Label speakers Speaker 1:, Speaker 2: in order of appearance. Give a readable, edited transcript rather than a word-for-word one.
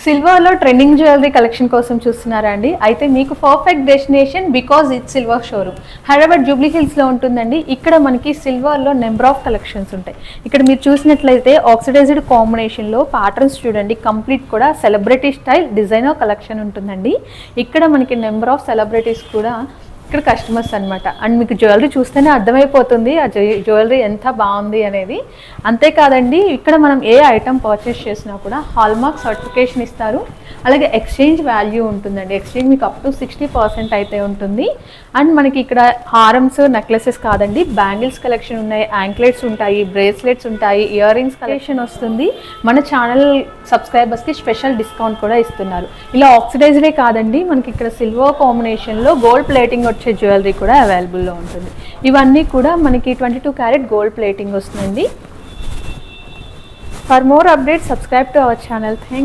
Speaker 1: సిల్వర్లో trending jewellery collection కోసం చూస్తున్నారా అండి? అయితే మీకు perfect destination because it's silver showroom Hyderabad Jubilee హిల్స్లో ఉంటుందండి. ఇక్కడ మనకి సిల్వర్లో నెంబర్ ఆఫ్ కలెక్షన్స్ ఉంటాయి. ఇక్కడ మీరు చూసినట్లయితే ఆక్సిడైజ్డ్ కాంబినేషన్లో ప్యాటర్న్స్ చూడండి, కంప్లీట్ కూడా సెలబ్రిటీ స్టైల్ డిజైనర్ కలెక్షన్ ఉంటుందండి. ఇక్కడ మనకి నెంబర్ ఆఫ్ సెలబ్రిటీస్ కూడా ఇక్కడ కస్టమర్స్ అనమాట. అండ్ మీకు జ్యువెలరీ చూస్తేనే అర్థమైపోతుంది ఆ జ్యువెలరీ ఎంత బాగుంది అనేది. అంతేకాదండి, ఇక్కడ మనం ఏ ఐటమ్ పర్చేస్ చేసినా కూడా హాల్మార్క్ సర్టిఫికేషన్ ఇస్తారు. అలాగే ఎక్స్చేంజ్ వాల్యూ ఉంటుందండి. ఎక్స్చేంజ్ మీకు అప్ టు 60% అయితే ఉంటుంది. అండ్ మనకి ఇక్కడ హారమ్స్, నెక్లెసెస్ కాదండి, బ్యాంగిల్స్ కలెక్షన్ ఉన్నాయి, యాంక్లెట్స్ ఉంటాయి, బ్రేస్లెట్స్ ఉంటాయి, ఇయర్ రింగ్స్ కలెక్షన్ వస్తుంది. మన ఛానల్ సబ్స్క్రైబర్స్కి స్పెషల్ డిస్కౌంట్ కూడా ఇస్తున్నారు. ఇలా ఆక్సిడైజ్డే కాదండి, మనకి ఇక్కడ సిల్వర్ కాంబినేషన్లో గోల్డ్ ప్లేటింగ్ వచ్చే జ్యువెలరీ కూడా అవైలబుల్లో ఉంటుంది. ఇవన్నీ కూడా మనకి 22 క్యారెట్ గోల్డ్ ప్లేటింగ్ వస్తుందండి. For more updates subscribe to our channel. Thank you.